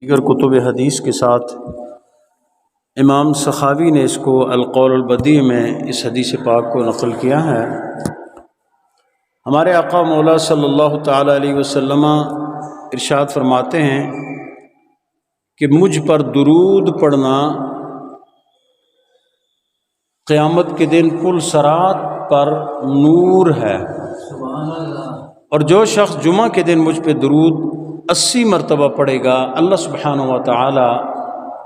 دیگر کتب حدیث کے ساتھ امام سخاوی نے اس کو القول البدیع میں اس حدیث پاک کو نقل کیا ہے۔ ہمارے آقا مولا صلی اللہ تعالی علیہ وسلم ارشاد فرماتے ہیں کہ مجھ پر درود پڑھنا قیامت کے دن پل صراط پر نور ہے، اور جو شخص جمعہ کے دن مجھ پہ درود 80 مرتبہ پڑھے گا، اللہ سبحانہ و تعالی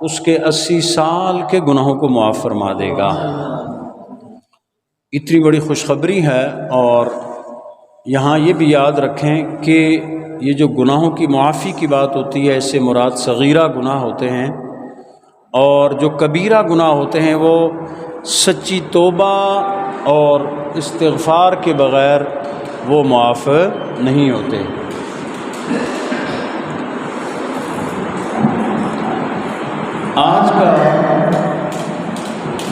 اس کے 80 سال کے گناہوں کو معاف فرما دے گا۔ اتنی بڑی خوشخبری ہے، اور یہاں یہ بھی یاد رکھیں کہ یہ جو گناہوں کی معافی کی بات ہوتی ہے، اس سے مراد صغیرہ گناہ ہوتے ہیں، اور جو کبیرہ گناہ ہوتے ہیں وہ سچی توبہ اور استغفار کے بغیر وہ معاف نہیں ہوتے۔ آج کا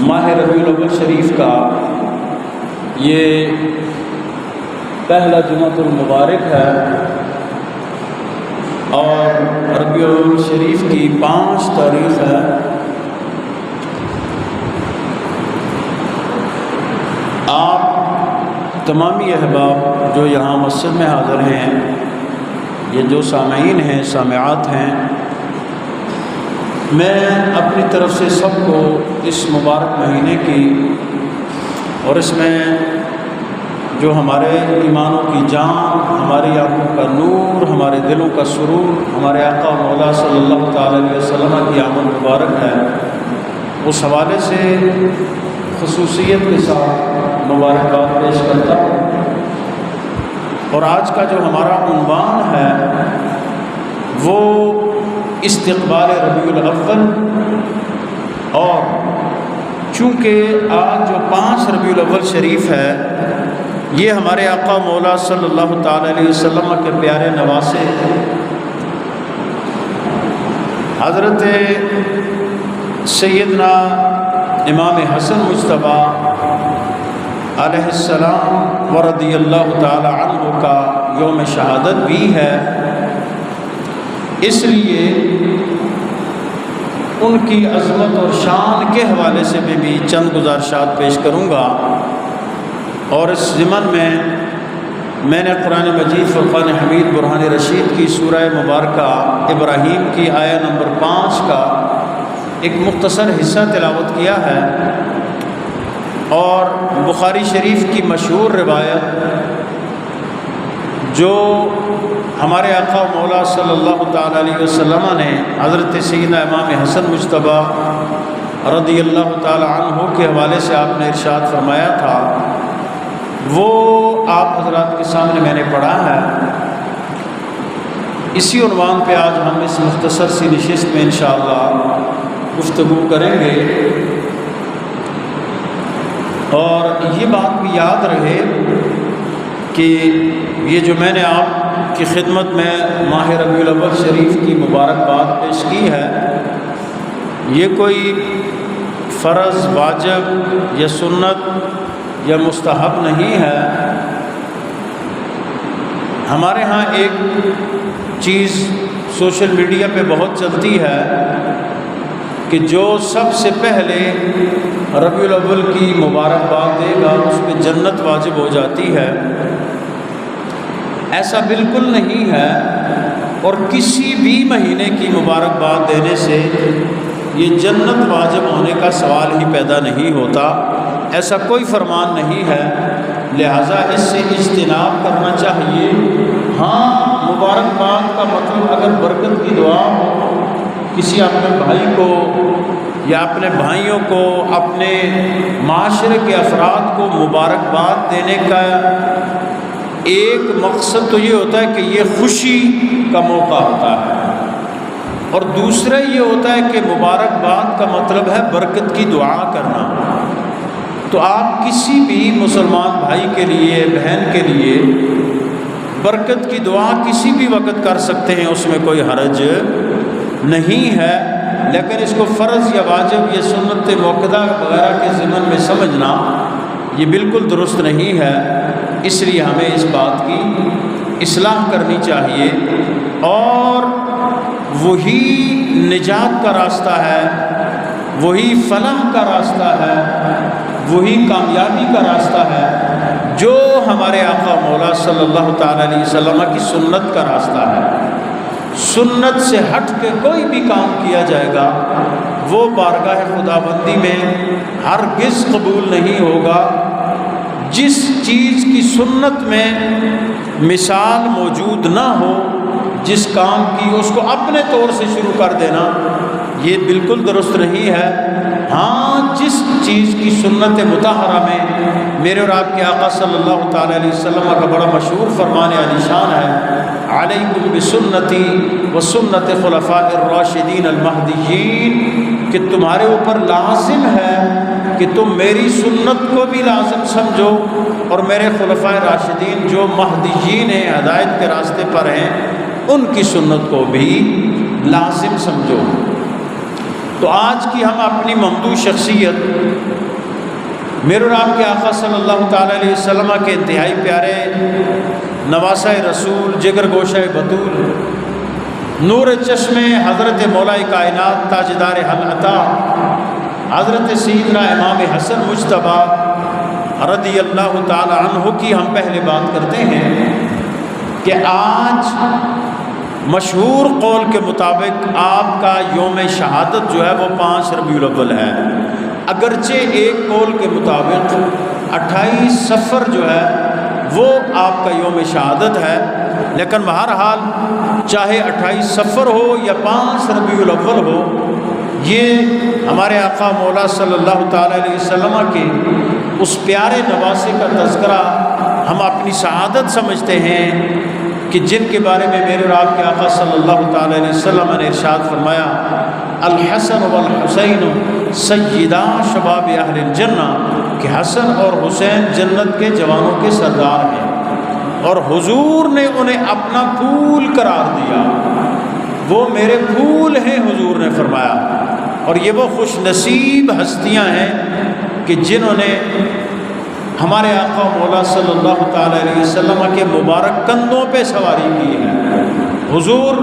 ماہ ربیع الاول شریف کا یہ پہلا جمعۃ المبارک ہے، اور ربیع الاول شریف کی 5 تاریخ ہے۔ آپ تمامی احباب جو یہاں مسجد میں حاضر ہیں، یہ جو سامعین ہیں، سامعات ہیں، میں اپنی طرف سے سب کو اس مبارک مہینے کی اور اس میں جو ہمارے ایمانوں کی جان، ہماری آنکھوں کا نور، ہمارے دلوں کا سرور، ہمارے آقا مولا صلی اللہ تعالی علیہ وسلم کی آمد مبارک ہے، اس حوالے سے خصوصیت کے ساتھ مبارکباد پیش کرتا ہوں۔ اور آج کا جو ہمارا عنوان ہے وہ استقبال ربیع الاول، اور چونکہ آج جو 5 ربیع الاول شریف ہے، یہ ہمارے آقا مولا صلی اللہ تعالی علیہ وسلم کے پیارے نواسے حضرت سیدنا امام حسن مجتبیٰ علیہ السلام ورضی اللہ تعالی عنہ کا یوم شہادت بھی ہے، اس لیے ان کی عظمت اور شان کے حوالے سے بھی چند گزارشات پیش کروں گا۔ اور اس ضمن میں نے قرآن مجید فرقان حمید برہان رشید کی سورہ مبارکہ ابراہیم کی آیہ نمبر 5 کا ایک مختصر حصہ تلاوت کیا ہے، اور بخاری شریف کی مشہور روایت جو ہمارے آقا مولا صلی اللہ تعالی علیہ وسلم نے حضرت سیدنا امام حسن مجتبیٰ رضی اللہ تعالی عنہ کے حوالے سے آپ نے ارشاد فرمایا تھا، وہ آپ حضرات کے سامنے میں نے پڑھا ہے۔ اسی عنوان پہ آج ہم اس مختصر سی نشست میں انشاءاللہ گفتگو کریں گے، اور یہ بات بھی یاد رہے کہ یہ جو میں نے آپ کی خدمت میں ماہ ربیع الاول شریف کی مبارکباد پیش کی ہے، یہ کوئی فرض، واجب یا سنت یا مستحب نہیں ہے۔ ہمارے ہاں ایک چیز سوشل میڈیا پہ بہت چلتی ہے کہ جو سب سے پہلے ربیع الاول کی مبارکباد دے گا اس پہ جنت واجب ہو جاتی ہے۔ ایسا بالکل نہیں ہے، اور کسی بھی مہینے کی مبارکباد دینے سے یہ جنت واجب ہونے کا سوال ہی پیدا نہیں ہوتا، ایسا کوئی فرمان نہیں ہے، لہٰذا اس سے اجتناب کرنا چاہیے۔ ہاں، مبارکباد کا مطلب اگر برکت کی دعا ہو، کسی اپنے بھائی کو یا اپنے بھائیوں کو، اپنے معاشرے کے افراد کو مبارکباد دینے کا ایک مقصد تو یہ ہوتا ہے کہ یہ خوشی کا موقع ہوتا ہے، اور دوسرا یہ ہوتا ہے کہ مبارکباد کا مطلب ہے برکت کی دعا کرنا۔ تو آپ کسی بھی مسلمان بھائی کے لیے، بہن کے لیے برکت کی دعا کسی بھی وقت کر سکتے ہیں، اس میں کوئی حرج نہیں ہے، لیکن اس کو فرض یا واجب یا سنت موقدہ وغیرہ کے ضمن میں سمجھنا یہ بالکل درست نہیں ہے۔ اس لیے ہمیں اس بات کی اصلاح کرنی چاہیے، اور وہی نجات کا راستہ ہے، وہی فلاح کا راستہ ہے، وہی کامیابی کا راستہ ہے جو ہمارے آقا مولا صلی اللہ تعالیٰ علیہ وسلم کی سنت کا راستہ ہے۔ سنت سے ہٹ کے کوئی بھی کام کیا جائے گا وہ بارگاہ خداوندی میں ہرگز قبول نہیں ہوگا۔ جس چیز کی سنت میں مثال موجود نہ ہو، جس کام کی، اس کو اپنے طور سے شروع کر دینا یہ بالکل درست نہیں ہے۔ ہاں، جس چیز کی سنت مطہرہ میں میرے اور آپ کے آقا صلی اللہ تعالیٰ علیہ وسلم کا بڑا مشہور فرمان علی شان ہے، علیکم بسنتی و سنت خلفاء الراشدین المہدیین، کہ تمہارے اوپر لازم ہے کہ تم میری سنت کو بھی لازم سمجھو اور میرے خلفاء راشدین جو مہدیین ہیں، ہدایت کے راستے پر ہیں، ان کی سنت کو بھی لازم سمجھو۔ تو آج کی ہم اپنی ممدوح شخصیت میرے اور آپ کے آقا صلی اللہ تعالیٰ علیہ وسلم کے انتہائی پیارے نواسہ رسول، جگر گوشہ بطول، نور چشم حضرت مولا کائنات تاجدار حل عطا حضرت سیدنا امام حسن مجتبیٰ رضی اللہ تعالی عنہ کی ہم پہلے بات کرتے ہیں کہ آج مشہور قول کے مطابق آپ کا یوم شہادت جو ہے وہ 5 ربیع الاول ہے، اگرچہ ایک قول کے مطابق 28 صفر جو ہے وہ آپ کا یوم شہادت ہے، لیکن بہرحال چاہے 28 صفر ہو یا 5 ربیع الاول ہو، یہ ہمارے آقا مولا صلی اللہ تعالیٰ علیہ وسلم کے اس پیارے نواسے کا تذکرہ ہم اپنی سعادت سمجھتے ہیں کہ جن کے بارے میں میرے اور آپ کے آقا صلی اللہ تعالیٰ علیہ وسلم نے ارشاد فرمایا، الحسن والحسین سیدا شباب اہل الجنہ، کہ حسن اور حسین جنت کے جوانوں کے سردار ہیں، اور حضور نے انہیں اپنا پھول قرار دیا، وہ میرے پھول ہیں، حضور نے فرمایا۔ اور یہ وہ خوش نصیب ہستیاں ہیں کہ جنہوں نے ہمارے آقا مولا صلی اللہ تعالیٰ علیہ وسلم کے مبارک کندھوں پہ سواری کی ہے۔ حضور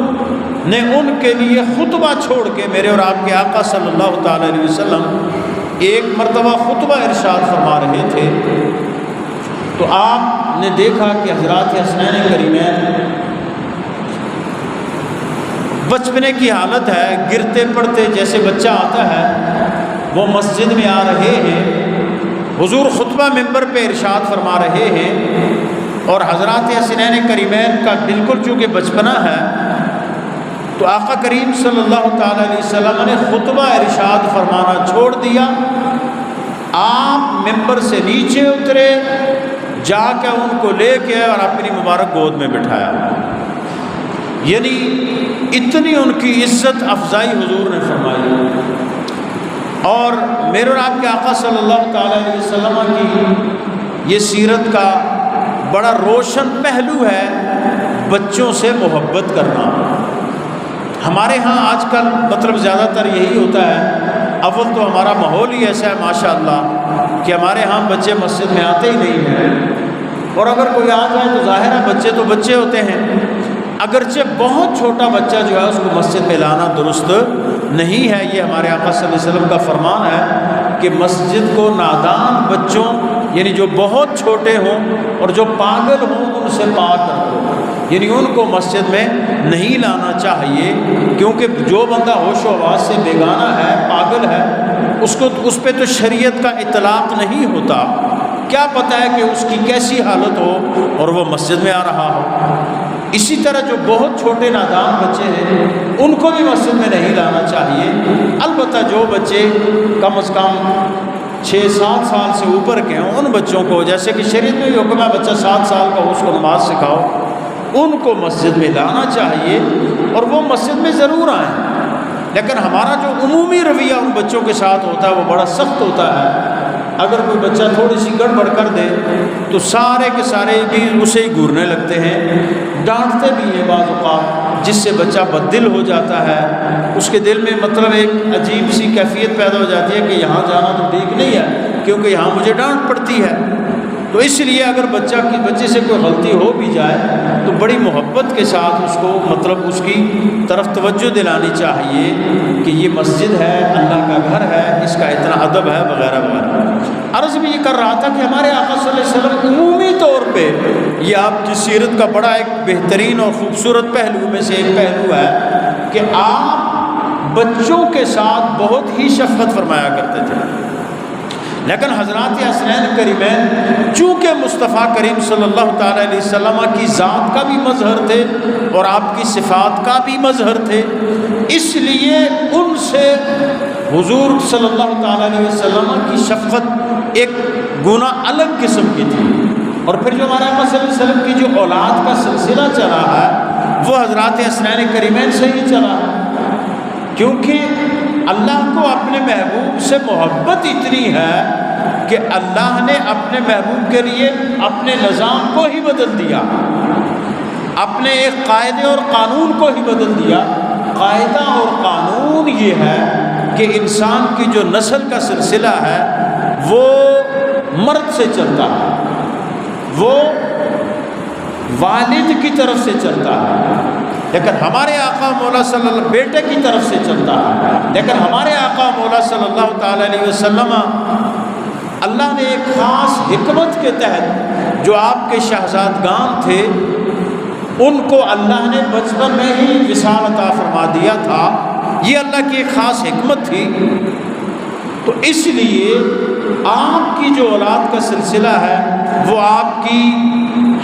نے ان کے لیے خطبہ چھوڑ کے میرے اور آپ کے آقا صلی اللہ تعالیٰ علیہ وسلم ایک مرتبہ خطبہ ارشاد فرما رہے تھے، تو آپ نے دیکھا کہ حضرات حسنین کریمین بچپنے کی حالت ہے، گرتے پڑتے جیسے بچہ آتا ہے، وہ مسجد میں آ رہے ہیں، حضور خطبہ منبر پہ ارشاد فرما رہے ہیں، اور حضرات حسنین کریمین کا بالکل چونکہ بچپنا ہے، تو آقا کریم صلی اللہ تعالیٰ علیہ وسلم نے خطبہ ارشاد فرمانا چھوڑ دیا، آپ منبر سے نیچے اترے، جا کے ان کو لے کے اور اپنی مبارک گود میں بٹھایا، یعنی اتنی ان کی عزت افزائی حضور نے فرمائی۔ اور میرے اور آپ کے آقا صلی اللہ تعالیٰ علیہ وسلم کی یہ سیرت کا بڑا روشن پہلو ہے بچوں سے محبت کرنا۔ ہمارے ہاں آج کل مطلب زیادہ تر یہی ہوتا ہے، اول تو ہمارا ماحول ہی ایسا ہے ماشاءاللہ کہ ہمارے ہاں بچے مسجد میں آتے ہی نہیں ہیں، اور اگر کوئی آ جائے تو ظاہر ہے بچے تو بچے ہوتے ہیں، اگرچہ بہت چھوٹا بچہ جو ہے اس کو مسجد میں لانا درست نہیں ہے۔ یہ ہمارے آقا صلی اللہ علیہ وسلم کا فرمان ہے کہ مسجد کو نادان بچوں، یعنی جو بہت چھوٹے ہوں اور جو پاگل ہوں، ان سے پاک رکھو، یعنی ان کو مسجد میں نہیں لانا چاہیے، کیونکہ جو بندہ ہوش و حواس سے بیگانہ ہے، پاگل ہے، اس پہ تو شریعت کا اطلاق نہیں ہوتا، کیا پتہ ہے کہ اس کی کیسی حالت ہو اور وہ مسجد میں آ رہا ہو۔ اسی طرح جو بہت چھوٹے نادان بچے ہیں ان کو بھی مسجد میں نہیں لانا چاہیے، البتہ جو بچے کم از کم 6-7 سال سے اوپر کے ہوں، ان بچوں کو، جیسے کہ شریعت میں حکم ہے بچہ 7 سال کا ہو اس کو نماز سکھاؤ، ان کو مسجد میں لانا چاہیے اور وہ مسجد میں ضرور آئیں۔ لیکن ہمارا جو عمومی رویہ ان بچوں کے ساتھ ہوتا ہے وہ بڑا سخت ہوتا ہے، اگر کوئی بچہ تھوڑی سی گڑبڑ کر دے تو سارے کے سارے بھی اسے ہی گھورنے لگتے ہیں، ڈانٹتے بھی ہیں بعض اوقات، جس سے بچہ بددل ہو جاتا ہے، اس کے دل میں مطلب ایک عجیب سی کیفیت پیدا ہو جاتی ہے کہ یہاں جانا تو ٹھیک نہیں ہے کیونکہ یہاں مجھے ڈانٹ پڑتی ہے۔ تو اس لیے اگر بچے سے کوئی غلطی ہو بھی جائے تو بڑی محبت کے ساتھ اس کو مطلب اس کی طرف توجہ دلانی چاہیے کہ یہ مسجد ہے، اللہ کا گھر ہے، اس کا اتنا ادب ہے وغیرہ وغیرہ۔ عرض بھی یہ کر رہا تھا کہ ہمارے آقا صلی اللہ علیہ وسلم عمومی طور پہ یہ آپ کی سیرت کا بڑا ایک بہترین اور خوبصورت پہلو میں سے ایک پہلو ہے کہ آپ بچوں کے ساتھ بہت ہی شفقت فرمایا کرتے تھے، لیکن حضرات حسنین کریمین چونکہ مصطفیٰ کریم صلی اللہ تعالیٰ علیہ وسلم کی ذات کا بھی مظہر تھے اور آپ کی صفات کا بھی مظہر تھے، اس لیے ان سے حضور صلی اللہ تعالیٰ علیہ وسلم کی شفقت ایک گنا الگ قسم کی تھی۔ اور پھر جو ہمارے آقا صلی اللہ علیہ وسلم کی جو اولاد کا سلسلہ چلا ہے وہ حضرات حسنین کریمین سے ہی چلا ہے، کیونکہ اللہ کو اپنے محبوب سے محبت اتنی ہے کہ اللہ نے اپنے محبوب کے لیے اپنے نظام کو ہی بدل دیا، اپنے ایک قاعدے اور قانون کو ہی بدل دیا۔ قاعدہ اور قانون یہ ہے کہ انسان کی جو نسل کا سلسلہ ہے وہ مرد سے چلتا ہے، وہ والد کی طرف سے چلتا ہے، لیکن ہمارے آقا مولا صلی اللہ بیٹے کی طرف سے چلتا ہے، لیکن ہمارے آقا مولا صلی اللہ تعالیٰ علیہ وسلم اللہ نے ایک خاص حکمت کے تحت جو آپ کے شہزادگان تھے ان کو اللہ نے بچپن میں ہی وصال عطا فرما دیا تھا، یہ اللہ کی ایک خاص حکمت تھی۔ تو اس لیے آپ کی جو اولاد کا سلسلہ ہے وہ آپ کی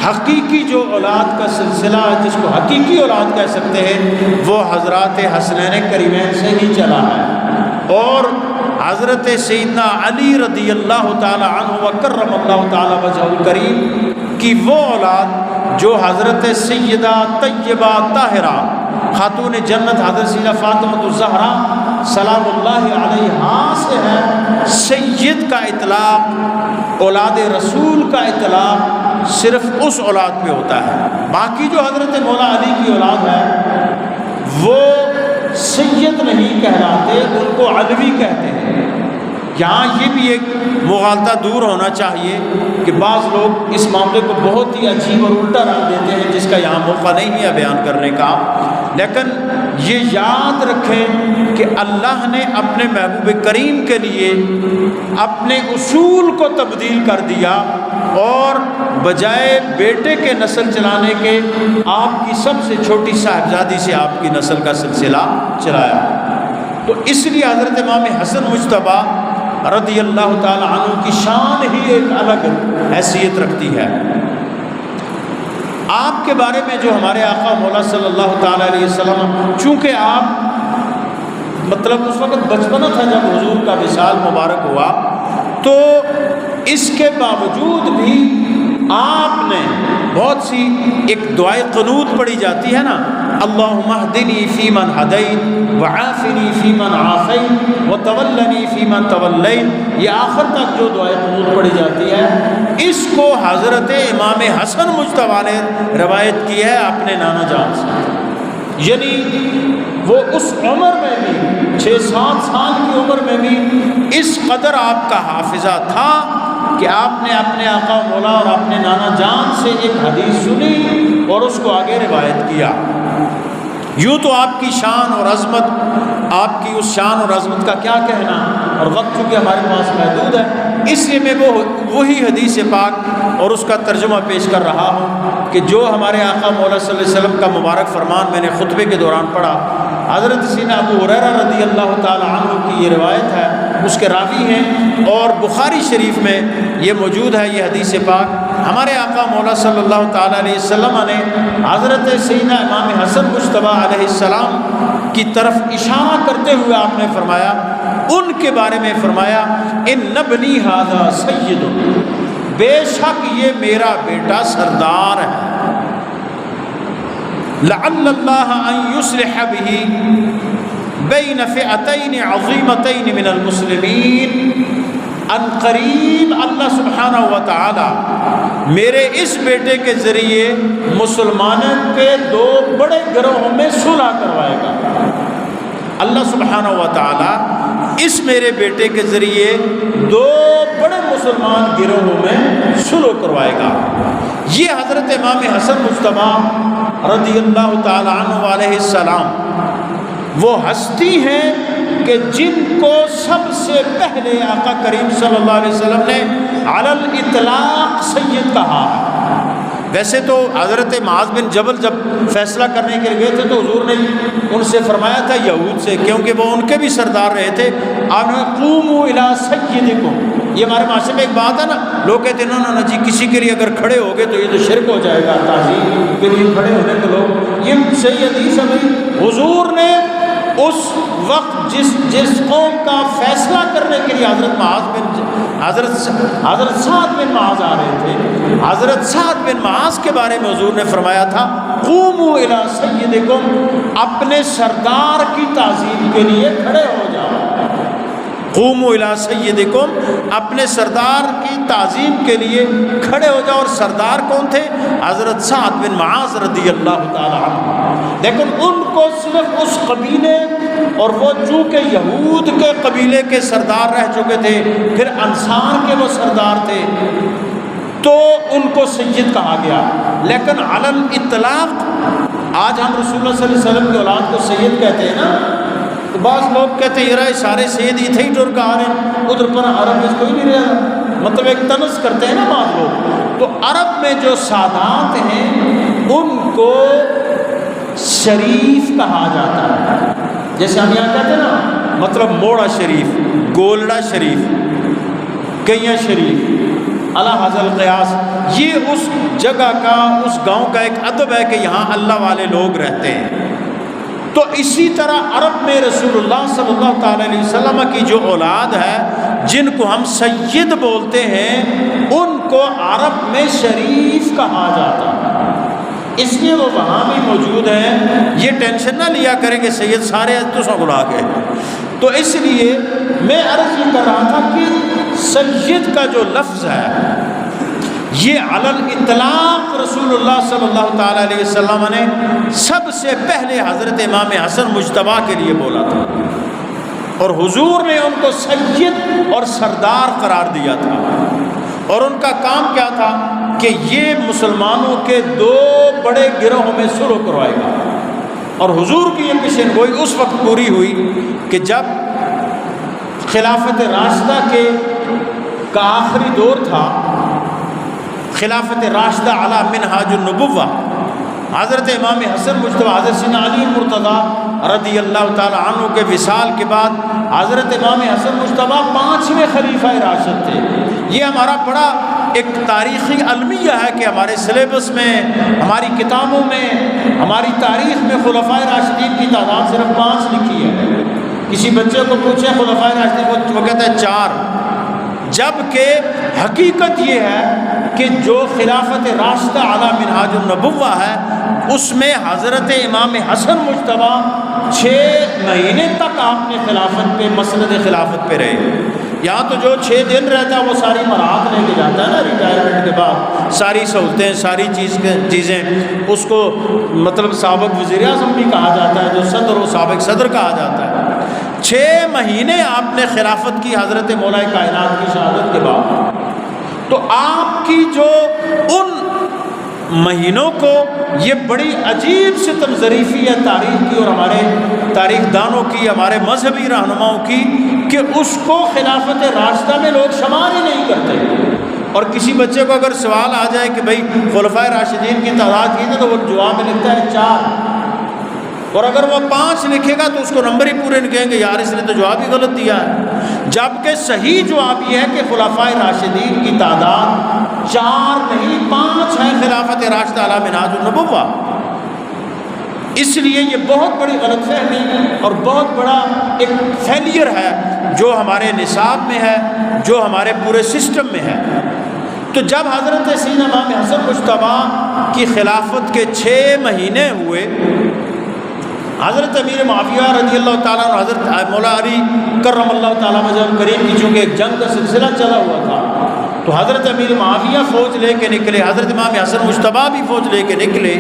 حقیقی جو اولاد کا سلسلہ جس کو حقیقی اولاد کہہ سکتے ہیں وہ حضرات حسنین کریمین سے ہی چلا ہے، اور حضرت سیدنا علی رضی اللہ تعالی عنہ وکرم اللہ تعالی وجہہ الکریم کی وہ اولاد جو حضرت سیدہ طیبہ طاہرہ خاتون جنت حضرت سیدہ فاطمہ الزہرا سلام اللہ علیہا سے ہے۔ سید کا اطلاق، اولاد رسول کا اطلاق صرف اس اولاد پہ ہوتا ہے، باقی جو حضرت مولا علی کی اولاد ہے وہ سید نہیں کہلاتے، ان کو علوی کہتے ہیں۔ یہاں یہ بھی ایک مغالطہ دور ہونا چاہیے کہ بعض لوگ اس معاملے کو بہت ہی عجیب اور الٹا رنگ دیتے ہیں جس کا یہاں موقع نہیں ہے بیان کرنے کا، لیکن یہ یاد رکھیں کہ اللہ نے اپنے محبوب کریم کے لیے اپنے اصول کو تبدیل کر دیا اور بجائے بیٹے کے نسل چلانے کے آپ کی سب سے چھوٹی صاحبزادی سے آپ کی نسل کا سلسلہ چلایا۔ تو اس لیے حضرت امام حسن مجتبیٰ رضی اللہ تعالی عنہ کی شان ہی ایک الگ حیثیت رکھتی ہے۔ آپ کے بارے میں جو ہمارے آقا مولا صلی اللہ تعالی علیہ وسلم، چونکہ آپ مطلب اس وقت بچپنا تھا جب حضور کا وصال مبارک ہوا، تو اس کے باوجود بھی آپ نے بہت سی ایک دعائے قنوت پڑھی جاتی ہے نا، اللہم اہدنی فی من ہدیت وعافنی فی من عافیت وتولنی فی من تولیت، یہ آخر تک جو دعائے قنوت پڑھی جاتی ہے اس کو حضرت امام حسن مجتبیٰ نے روایت کی ہے اپنے نانا جان سے، یعنی وہ اس عمر میں بھی 6-7 سال کی عمر میں بھی اس قدر آپ کا حافظہ تھا کہ آپ نے اپنے آقا مولا اور اپنے نانا جان سے ایک حدیث سنی اور اس کو آگے روایت کیا۔ یوں تو آپ کی شان اور عظمت، آپ کی اس شان اور عظمت کا کیا کہنا، اور وقت چونکہ ہمارے پاس محدود ہے اس لیے میں وہی حدیث پاک اور اس کا ترجمہ پیش کر رہا ہوں کہ جو ہمارے آقا مولا صلی اللہ علیہ وسلم کا مبارک فرمان میں نے خطبے کے دوران پڑھا۔ حضرت سیدنا ابو ہریرہ رضی اللہ تعالی عنہ کی یہ روایت ہے، اس کے راوی ہیں، اور بخاری شریف میں یہ موجود ہے یہ حدیث پاک۔ ہمارے آقا مولا صلی اللہ تعالی علیہ وسلم نے حضرت سیدنا امام حسن مجتبیٰ علیہ السلام کی طرف اشارہ کرتے ہوئے آپ نے فرمایا، ان کے بارے میں فرمایا، ان ابنی ھذا سید، بے شک یہ میرا بیٹا سردار ہے، لعل اللہ ان یصلح بہ بین فئتین عظیمتین من المسلمین، ان قریب اللہ سبحانہ و تعالی میرے اس بیٹے کے ذریعے مسلمانوں کے 2 بڑے گروہوں میں صلح کروائے گا۔ اللہ سبحانہ و تعالی اس میرے بیٹے کے ذریعے 2 بڑے مسلمان گروہوں میں صلح کروائے گا۔ یہ حضرت امام حسن مجتبیٰ رضی اللہ تعالی عنہ علیہ السلام وہ ہستی ہیں کہ جن کو سب سے پہلے آقا کریم صلی اللہ علیہ وسلم نے علی الاطلاق سید کہا ہے۔ ویسے تو حضرت معاذ بن جبل جب فیصلہ کرنے کے لیے گئے تھے تو حضور نے ان سے فرمایا تھا یہود سے، کیونکہ وہ ان کے بھی سردار رہے تھے، قوموا الی سیدکم۔ یہ ہمارے معاشرے میں ایک بات ہے نا، لوگ کہتے ہیں نا جی کسی کے لیے اگر کھڑے ہو گئے تو یہ تو شرک ہو جائے گا، تعظیم کے لیے کھڑے ہونے کے لوگ، یہ صحیح حدیث ہے بھائی۔ حضور نے اس وقت جس قوم کا فیصلہ کرنے کے لیے حضرت سعد بن معاذ آ رہے تھے، حضرت سعد بن معاذ کے بارے میں حضور نے فرمایا تھا قوموا الی سیدکم، اپنے سردار کی تعظیم کے لیے کھڑے ہو جاؤ۔ قوموا الی سیدکم، اپنے سردار کی تعظیم کے لیے کھڑے ہو جاؤ۔ اور سردار کون تھے؟ حضرت سعد بن معاذ رضی اللہ تعالی عنہ۔ لیکن ان کو صرف اس قبیلے، اور وہ چونکہ یہود کے قبیلے کے سردار رہ چکے تھے، پھر انصار کے وہ سردار تھے، تو ان کو سید کہا گیا۔ لیکن علی الاطلاق آج ہم رسول اللہ صلی اللہ علیہ وسلم کی اولاد کو سید کہتے ہیں نا، تو بعض لوگ کہتے ہیں یہ سارے سید ہی تھے ٹر کا آ رہے ہیں، ادھر پر عرب میں کوئی نہیں رہا، مطلب ایک طنز کرتے ہیں نا بعض لوگ۔ تو عرب میں جو سادات ہیں ان کو شریف کہا جاتا ہے، جیسے ہم یہاں کہتے ہیں نا، مطلب موڑا شریف، گولڑا شریف، کیاں شریف، علی حاضر القیاس، یہ اس جگہ کا، اس گاؤں کا ایک ادب ہے کہ یہاں اللہ والے لوگ رہتے ہیں۔ تو اسی طرح عرب میں رسول اللہ صلی اللہ تعالی علیہ وسلم کی جو اولاد ہے، جن کو ہم سید بولتے ہیں، ان کو عرب میں شریف کہا جاتا ہے، اس لیے وہ وہاں بھی موجود ہیں۔ یہ ٹینشن نہ لیا کریں کہ سید سارے تو سب بلا گئے۔ تو اس لیے میں عرض یہ کر رہا تھا کہ سید کا جو لفظ ہے یہ علی الاطلاق رسول اللہ صلی اللہ تعالی علیہ وسلم نے سب سے پہلے حضرت امام حسن مجتبیٰ کے لیے بولا تھا، اور حضور نے ان کو سید اور سردار قرار دیا تھا۔ اور ان کا کام کیا تھا کہ یہ مسلمانوں کے 2 بڑے گروہوں میں صلح کروائے گا۔ اور حضور کی یہ پیشن گوئی اس وقت پوری ہوئی کہ جب خلافت راشدہ کا آخری دور تھا، خلافت راشدہ علی منہاج النبوہ، حضرت امام حسن مجتبیٰ حضرت سیدنا علی مرتضیٰ رضی اللہ تعالی عنہ کے وصال کے بعد حضرت امام حسن مجتبیٰ 5ویں خلیفہ راشد تھے۔ یہ ہمارا بڑا ایک تاریخی المیہ ہے کہ ہمارے سلیبس میں، ہماری کتابوں میں، ہماری تاریخ میں خلفائے راشدین کی تعداد صرف 5 لکھی ہے۔ کسی بچے کو پوچھیں خلفائے راشدین، وہ کہتا ہے 4، جبکہ حقیقت یہ ہے کہ جو خلافت راشدہ علی منہاج النبوہ ہے، اس میں حضرت امام حسن مجتبیٰ 6 مہینے تک آپ نے خلافت پہ، مسند خلافت پہ رہے۔ یہاں تو جو 6 دن رہتا ہے وہ ساری مراحت لے کے جاتا ہے نا، ریٹائرمنٹ کے بعد ساری سہولتیں، ساری چیزیں، اس کو مطلب سابق وزیر اعظم بھی کہا جاتا ہے، جو صدر و سابق صدر کہا جاتا ہے۔ 6 مہینے آپ نے خلافت کی حضرت مولا کائنات کی شہادت کے بعد۔ تو آپ کی جو ان مہینوں کو یہ بڑی عجیب ستم ظریفی ہے تاریخ کی اور ہمارے تاریخ دانوں کی، ہمارے مذہبی رہنماؤں کی، کہ اس کو خلافت راشدہ میں لوگ شمار ہی نہیں کرتے۔ اور کسی بچے کو اگر سوال آ جائے کہ بھائی خلفائے راشدین کی تعداد کی تو وہ جواب میں لکھتا ہے 4، اور اگر وہ 5 لکھے گا تو اس کو نمبر ہی پورے نہیں کہیں گے، یار اس نے تو جواب ہی غلط دیا ہے۔ جبکہ صحیح جواب یہ ہے کہ خلفائے راشدین کی تعداد 4 نہیں 5 ہے خلافت راشدہ علی منہاج النبوہ۔ اس لیے یہ بہت بڑی غلط فہمی اور بہت بڑا ایک فیلئر ہے جو ہمارے نصاب میں ہے، جو ہمارے پورے سسٹم میں ہے۔ تو جب حضرت سیدنا امام حسن مجتبیٰ کی خلافت کے 6 مہینے ہوئے، حضرت امیر معاویہ رضی اللہ تعالیٰ عنہ، حضرت مولا علی کرم اللہ تعالیٰ وجہ کریم کی چونکہ ایک جنگ کا سلسلہ چلا ہوا تھا، تو حضرت امیر معاویہ فوج لے کے نکلے، حضرت امام حسن مجتبیٰ بھی فوج لے کے نکلے۔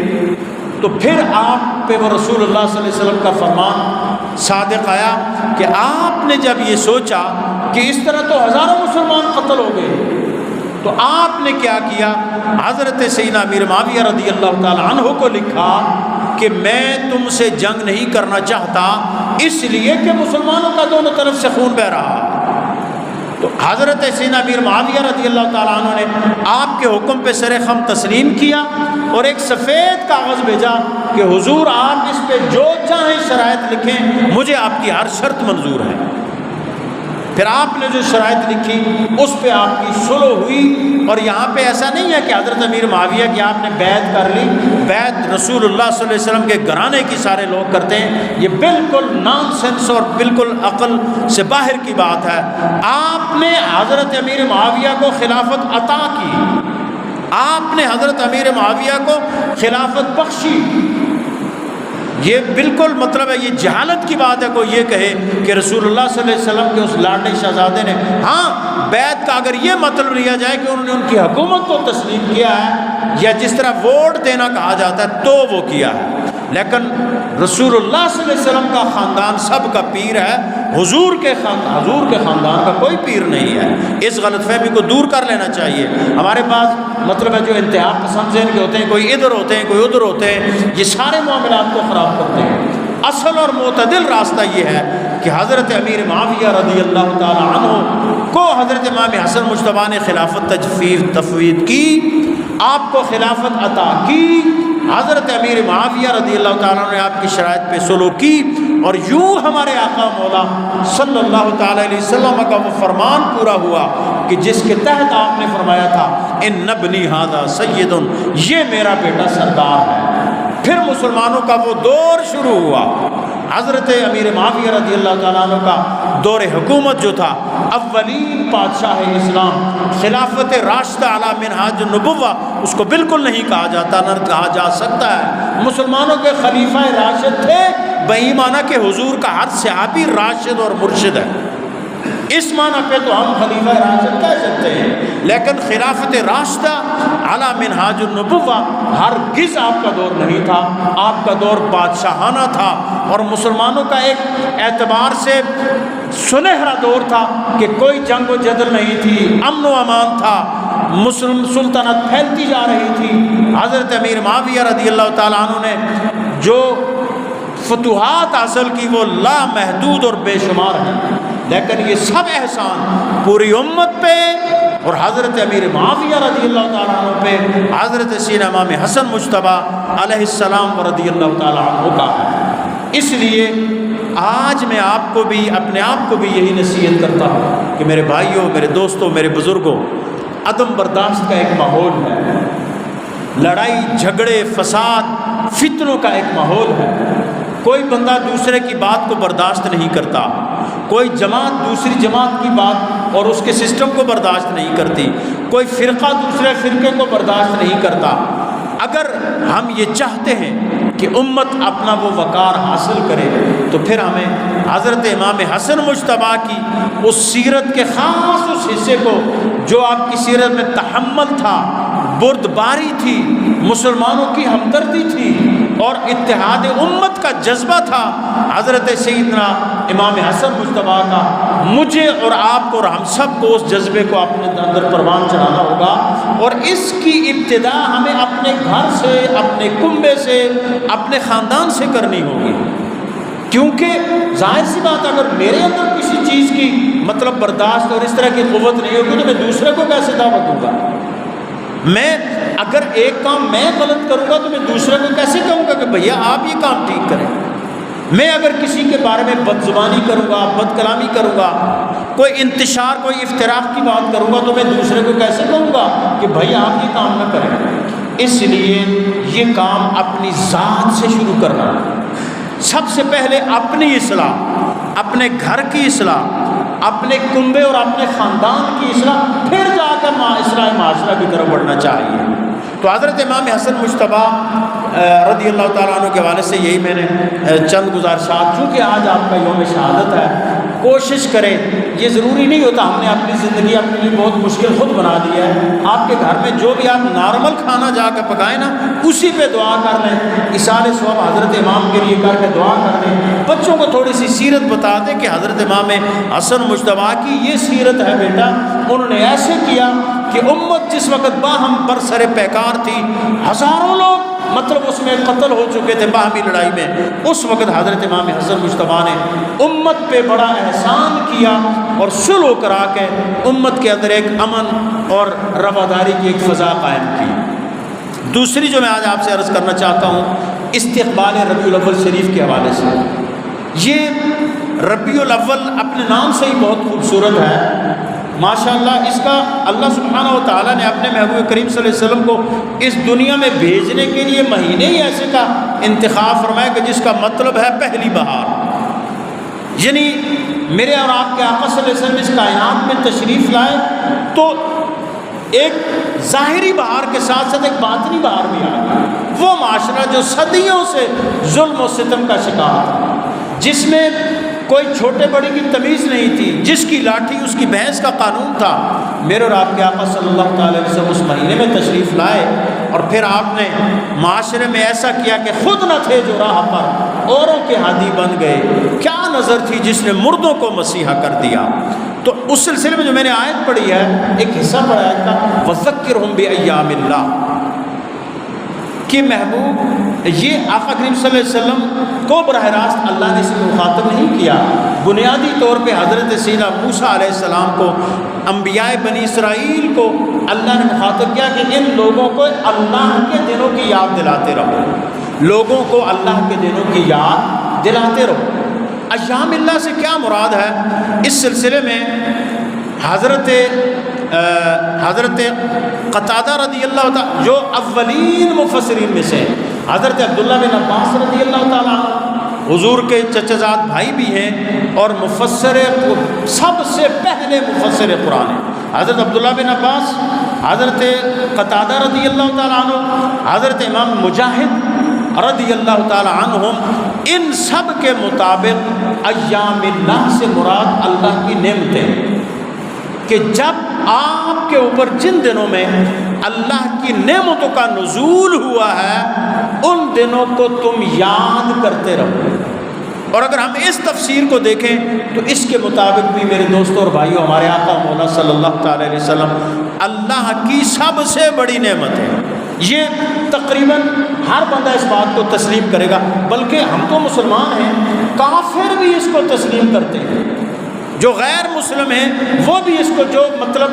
تو پھر آپ پہ وہ رسول اللہ صلی اللہ علیہ وسلم کا فرمان صادق آیا کہ آپ نے جب یہ سوچا کہ اس طرح تو ہزاروں مسلمان قتل ہو گئے، تو آپ نے کیا کیا، حضرت سیدنا امیر معاویہ رضی اللہ تعالی عنہ کو لکھا کہ میں تم سے جنگ نہیں کرنا چاہتا اس لیے کہ مسلمانوں کا دونوں طرف سے خون بہہ رہا۔ تو حضرت سیدنا امیر معاویہ رضی اللہ تعالیٰ عنہ نے آپ کے حکم پہ سر خم تسلیم کیا اور ایک سفید کاغذ بھیجا کہ حضور آپ اس پہ جو چاہیں شرائط لکھیں، مجھے آپ کی ہر شرط منظور ہے۔ پھر آپ نے جو شرائط لکھی اس پہ آپ کی صلح ہوئی، اور یہاں پہ ایسا نہیں ہے کہ حضرت امیر معاویہ کی آپ نے بیعت کر لی، بیعت رسول اللہ صلی اللہ علیہ وسلم کے گھرانے کی سارے لوگ کرتے ہیں، یہ بالکل نان سینس اور بالکل عقل سے باہر کی بات ہے۔ آپ نے حضرت امیر معاویہ کو خلافت عطا کی، آپ نے حضرت امیر معاویہ کو خلافت بخشی، یہ بالکل مطلب ہے، یہ جہالت کی بات ہے کوئی یہ کہے کہ رسول اللہ صلی اللہ علیہ وسلم کے اس لاڈلے شہزادے نے، ہاں بیعت کا اگر یہ مطلب لیا جائے کہ انہوں نے ان کی حکومت کو تسلیم کیا ہے یا جس طرح ووٹ دینا کہا جاتا ہے تو وہ کیا ہے، لیکن رسول اللہ صلی اللہ علیہ وسلم کا خاندان سب کا پیر ہے، حضور کے خاندان کا کوئی پیر نہیں ہے۔ اس غلط فہمی کو دور کر لینا چاہیے۔ ہمارے پاس مطلب ہے جو انتہا پسند ذہن کے ہوتے ہیں، کوئی ادھر ہوتے ہیں کوئی ادھر ہوتے ہیں، یہ سارے معاملات کو خراب کرتے ہیں۔ اصل اور معتدل راستہ یہ ہے کہ حضرت امیر معاویہ رضی اللہ تعالی عنہ کو حضرت امام حسن مجتبیٰ نے خلافت تفویض کی، آپ کو خلافت عطا کی، حضرت امیر معاویہ رضی اللہ تعالیٰ نے آپ کی شرائط پہ صلح کی، اور یوں ہمارے آقا مولا صلی اللہ تعالی علیہ وسلم کا وہ فرمان پورا ہوا کہ جس کے تحت آپ نے فرمایا تھا ان ابنی ھذا سید، یہ میرا بیٹا سردار ہے۔ پھر مسلمانوں کا وہ دور شروع ہوا، حضرت امیر معاویہ رضی اللہ تعالیٰ عنہ کا دور حکومت جو تھا، اولین بادشاہ اسلام، خلافت راشدہ علی منہاج النبوہ، اس کو بالکل نہیں کہا جاتا، نہ کہا جا سکتا ہے۔ مسلمانوں کے خلیفہ راشد تھے بہی معنی کہ حضور کا ہر صحابی راشد اور مرشد ہے، اس معنی پہ تو ہم خلیفہ راشد کہہ سکتے ہیں، لیکن خلافت راشدہ علی منہاج النبوہ ہرگز آپ کا دور نہیں تھا، آپ کا دور بادشاہانہ تھا، اور مسلمانوں کا ایک اعتبار سے سنہرا دور تھا کہ کوئی جنگ و جدل نہیں تھی، امن و امان تھا، مسلم سلطنت پھیلتی جا رہی تھی۔ حضرت امیر معاویہ رضی اللہ تعالیٰ عنہ نے جو فتوحات حاصل کی وہ لامحدود اور بے شمار ہیں، لیکن یہ سب احسان پوری امت پہ اور حضرت امیر معاویہ رضی اللہ تعالیٰ عنہ پہ، حضرت سیدنا امام حسن مجتبیٰ علیہ السلام رضی اللہ تعالیٰ عنہ کا ہے۔ اس لیے آج میں آپ کو بھی اپنے آپ کو بھی یہی نصیحت کرتا ہوں کہ میرے بھائیوں، میرے دوستوں، میرے بزرگوں، عدم برداشت کا ایک ماحول ہے، لڑائی جھگڑے فساد فتنوں کا ایک ماحول ہے، کوئی بندہ دوسرے کی بات کو برداشت نہیں کرتا، کوئی جماعت دوسری جماعت کی بات اور اس کے سسٹم کو برداشت نہیں کرتی، کوئی فرقہ دوسرے فرقے کو برداشت نہیں کرتا۔ اگر ہم یہ چاہتے ہیں کہ امت اپنا وہ وقار حاصل کرے تو پھر ہمیں حضرت امام حسن مجتبیٰ کی اس سیرت کے خاص اس حصے کو جو آپ کی سیرت میں تحمل تھا، بردباری تھی، مسلمانوں کی ہمدردی تھی اور اتحاد امت کا جذبہ تھا، حضرت سیدنا امام حسن مجتبیٰ کا، مجھے اور آپ کو اور ہم سب کو اس جذبے کو اپنے اندر پروان چڑھانا ہوگا، اور اس کی ابتدا ہمیں اپنے گھر سے، اپنے کنبے سے، اپنے خاندان سے کرنی ہوگی، کیونکہ ظاہر سی بات اگر میرے اندر کسی چیز کی مطلب برداشت اور اس طرح کی قوت نہیں ہوگی تو میں دوسرے کو کیسے دعوت دوں گا؟ میں اگر ایک کام میں غلط کروں گا تو میں دوسرے کو کیسے کہوں گا کہ بھیا آپ یہ کام ٹھیک کریں؟ میں اگر کسی کے بارے میں بد زبانی کروں گا، بد کلامی کروں گا، کوئی انتشار، کوئی افتراق کی بات کروں گا تو میں دوسرے کو کیسے کہوں گا کہ بھائی آپ یہ کام نہ کریں؟ اس لیے یہ کام اپنی ذات سے شروع کرنا، سب سے پہلے اپنی اصلاح، اپنے گھر کی اصلاح، اپنے کنبے اور اپنے خاندان کی اصلاح، پھر جا کر اصلاح معاشرہ کی طرف بڑھنا چاہیے۔ تو حضرت امام حسن مجتبیٰ رضی اللہ تعالیٰ عنہ کے حوالے سے یہی میں نے چند گزارشات، چونکہ آج آپ کا یوم شہادت ہے کوشش کرے. یہ ضروری نہیں ہوتا ہم نے اپنی زندگی اپنے لیے بہت مشکل خود بنا دی ہے. آپ کے گھر میں جو بھی آپ نارمل کھانا جا کے پکائیں نا اسی پہ دعا کر لیں. ایصال ثواب حضرت امام کے لیے کر کے دعا کر لیں. بچوں کو تھوڑی سی سیرت بتا دیں کہ حضرت امام حسن مجتبیٰ کی یہ سیرت ہے بیٹا. انہوں نے ایسے کیا کہ امت جس وقت باہم برسر پیکار تھی, ہزاروں لوگ مطلب اس میں قتل ہو چکے تھے باہمی لڑائی میں, اس وقت حضرت امام حسن مجتبیٰ نے امت پہ بڑا احسان کیا اور صلح کرا کے امت کے اندر ایک امن اور رواداری کی ایک فضا قائم کی. دوسری جو میں آج آپ سے عرض کرنا چاہتا ہوں استقبال ربیع الاول شریف کے حوالے سے. یہ ربیع الاول اپنے نام سے ہی بہت خوبصورت ہے ماشاءاللہ. اس کا اللہ سبحانہ و تعالیٰ نے اپنے محبوب کریم صلی اللہ علیہ وسلم کو اس دنیا میں بھیجنے کے لیے مہینے ہی ایسے کا انتخاب فرمایا کہ جس کا مطلب ہے پہلی بہار. یعنی میرے اور آپ کے آقا صلی اللہ علیہ وسلم اس کائنات میں تشریف لائے تو ایک ظاہری بہار کے ساتھ ساتھ ایک باطنی بہار بھی آ گئی. وہ معاشرہ جو صدیوں سے ظلم و ستم کا شکار تھا, جس میں کوئی چھوٹے بڑے کی تمیز نہیں تھی, جس کی لاٹھی اس کی بھینس کا قانون تھا, میرے اور آپ کے آقا صلی اللہ تعالی علیہ وسلم اس مہینے میں تشریف لائے اور پھر آپ نے معاشرے میں ایسا کیا کہ خود نہ تھے جو راہ پر اوروں کے ہادی بن گئے. کیا نظر تھی جس نے مردوں کو مسیحا کر دیا. تو اس سلسلے میں جو میں نے آیت پڑھی ہے, ایک حصہ پڑھا ہے کا وَذَكِّرْهُمْ بِأَيَّامِ اللَّهِ کہ محبوب یہ آقا کریم صلی اللہ علیہ وسلم کو براہ راست اللہ نے اس میں مخاطب نہیں کیا. بنیادی طور پہ حضرت سیدنا موسیٰ علیہ السلام کو, انبیاء بنی اسرائیل کو اللہ نے مخاطب کیا کہ ان لوگوں کو اللہ کے دنوں کی یاد دلاتے رہو, لوگوں کو اللہ کے دنوں کی یاد دلاتے رہو. ایام اللہ سے کیا مراد ہے؟ اس سلسلے میں حضرت قتادہ رضی اللہ تعالیٰ جو اولین مفسرین میں سے, حضرت عبداللہ بن عباس رضی اللہ تعالیٰ حضور کے چچا زاد بھائی بھی ہیں اور سب سے پہلے مفسر قرآن ہیں. حضرت عبداللہ بن عباس, حضرت قتادہ رضی اللہ تعالیٰ عنہ, حضرت امام مجاہد رضی اللہ تعالیٰ عنہم, ان سب کے مطابق ایام اللہ سے مراد اللہ کی نعمتیں, کہ جب آپ کے اوپر جن دنوں میں اللہ کی نعمتوں کا نزول ہوا ہے ان دنوں کو تم یاد کرتے رہو. اور اگر ہم اس تفسیر کو دیکھیں تو اس کے مطابق بھی میرے دوستوں اور بھائیوں ہمارے آقا مولا صلی اللہ تعالی علیہ وسلم اللہ کی سب سے بڑی نعمت ہے. یہ تقریباً ہر بندہ اس بات کو تسلیم کرے گا, بلکہ ہم تو مسلمان ہیں, کافر بھی اس کو تسلیم کرتے ہیں, جو غیر مسلم ہیں وہ بھی اس کو, جو مطلب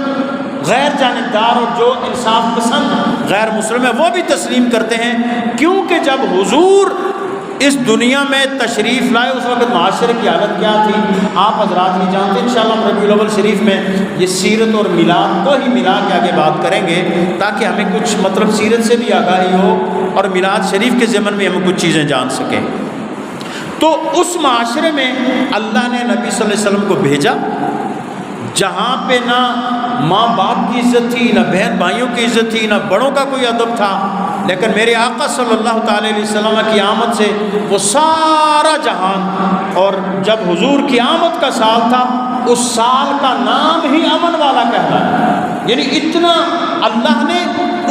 غیر جانبدار اور جو انصاف پسند غیر مسلم ہے وہ بھی تسلیم کرتے ہیں. کیونکہ جب حضور اس دنیا میں تشریف لائے اس وقت معاشرے کی حالت کیا تھی آپ حضرات نہیں جانتے. انشاءاللہ ہم ربیع الاول شریف میں یہ سیرت اور میلاد کو ہی ملا کے آگے بات کریں گے تاکہ ہمیں کچھ مطلب سیرت سے بھی آگاہی ہو اور میلاد شریف کے ضمن میں ہم کچھ چیزیں جان سکیں. تو اس معاشرے میں اللہ نے نبی صلی اللہ علیہ وسلم کو بھیجا جہاں پہ نہ ماں باپ کی عزت تھی, نہ بہن بھائیوں کی عزت تھی, نہ بڑوں کا کوئی ادب تھا. لیکن میرے آقا صلی اللہ تعالی علیہ وسلم کی آمد سے وہ سارا جہان, اور جب حضور کی آمد کا سال تھا اس سال کا نام ہی امن والا کہلایا. یعنی اتنا اللہ نے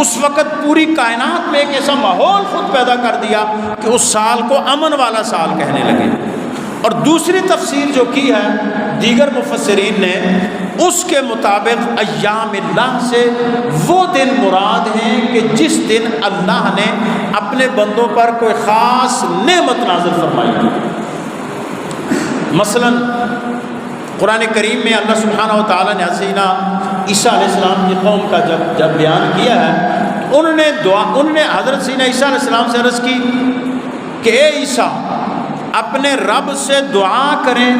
اس وقت پوری کائنات میں ایک ایسا ماحول خود پیدا کر دیا کہ اس سال کو امن والا سال کہنے لگے. اور دوسری تفسیر جو کی ہے دیگر مفسرین نے, اس کے مطابق ایام اللہ سے وہ دن مراد ہیں کہ جس دن اللہ نے اپنے بندوں پر کوئی خاص نعمت نازل فرمائی. مثلا قرآن کریم میں اللہ سبحانہ و تعالیٰ نے حسینہ عیسیٰ علیہ السلام کی قوم کا جب بیان کیا ہے, انہوں نے حضرت سیدنا عیسیٰ علیہ السلام سے عرض کی کہ اے عیسیٰ اپنے رب سے دعا کریں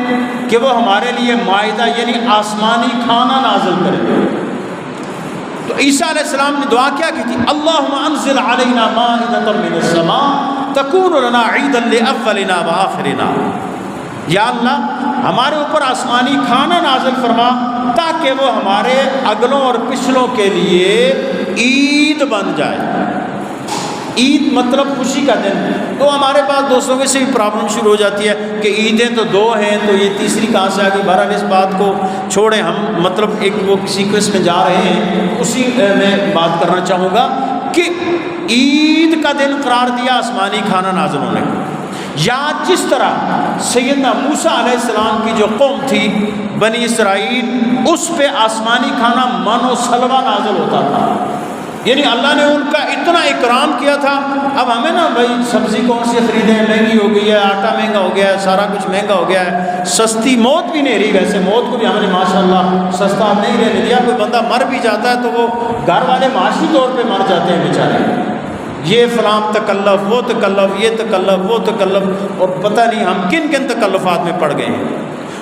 کہ وہ ہمارے لیے مائدہ یعنی آسمانی کھانا نازل کرے. تو عیسیٰ علیہ السلام نے دعا کیا کی تھی, اللہم انزل علینا مائدۃ من السماء تکون لنا عیدا لاولنا وآخرنا. یا اللہ ہمارے اوپر آسمانی کھانا نازل فرما تاکہ وہ ہمارے اگلوں اور پچھلوں کے لیے عید بن جائے. عید مطلب خوشی کا دن, تو ہمارے پاس دوستوں سے بھی پرابلم شروع ہو جاتی ہے کہ عیدیں تو 2 ہیں تو یہ تیسری کہاں سے آ گئی. بہرحال اس بات کو چھوڑیں, ہم مطلب ایک وہ سیکوینس میں جا رہے ہیں, اسی میں بات کرنا چاہوں گا کہ عید کا دن قرار دیا آسمانی کھانا نازل ہونے کو, یا جس طرح سیدنا موسیٰ علیہ السلام کی جو قوم تھی بنی اسرائیل, اس پہ آسمانی کھانا من و سلوہ نازل ہوتا تھا. یعنی اللہ نے ان کا اتنا اکرام کیا تھا. اب ہمیں نا بھائی سبزی کون سی خریدیں, مہنگی ہو گئی ہے, آٹا مہنگا ہو گیا ہے, سارا کچھ مہنگا ہو گیا ہے, سستی موت بھی نہیں رہی. ویسے موت کو بھی ہم نے ماشاءاللہ سستا نہیں رہنے دیا. کوئی بندہ مر بھی جاتا ہے تو وہ گھر والے معاشی طور پہ مر جاتے ہیں بیچارے, یہ فلاں تکلف, وہ تکلف, یہ تکلف, وہ تکلف, اور پتہ نہیں ہم کن کن تکلفات میں پڑ گئے ہیں.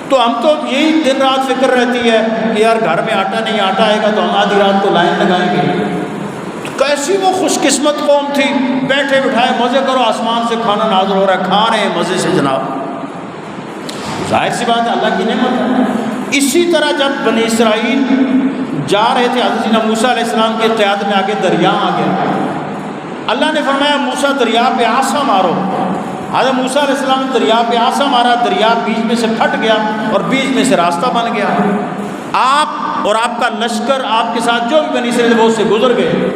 تو ہم تو یہی دن رات فکر رہتی ہے کہ یار گھر میں آٹا نہیں, آٹا آئے گا تو ہم آدھی رات کو لائن لگائیں گے. کیسی وہ خوش قسمت قوم تھی, بیٹھے بٹھائے مزے کرو, آسمان سے کھانا نازل ہو رہا ہے, کھا رہے ہیں مزے سے جناب. ظاہر سی بات ہے اللہ کی نعمت ہے. اسی طرح جب بنی اسرائیل جا رہے تھے حضرت موسیٰ علیہ السلام کی قیادت میں, آگے دریا آ گیا. اللہ نے فرمایا موسیٰ دریا پہ عصا مارو. حضرت موسیٰ علیہ السلام نے دریا پہ عصا مارا, دریا بیچ میں سے پھٹ گیا اور بیچ میں سے راستہ بن گیا. آپ اور آپ کا لشکر, آپ کے ساتھ جو بھی بنی اسرائیل وہ سے گزر گئے.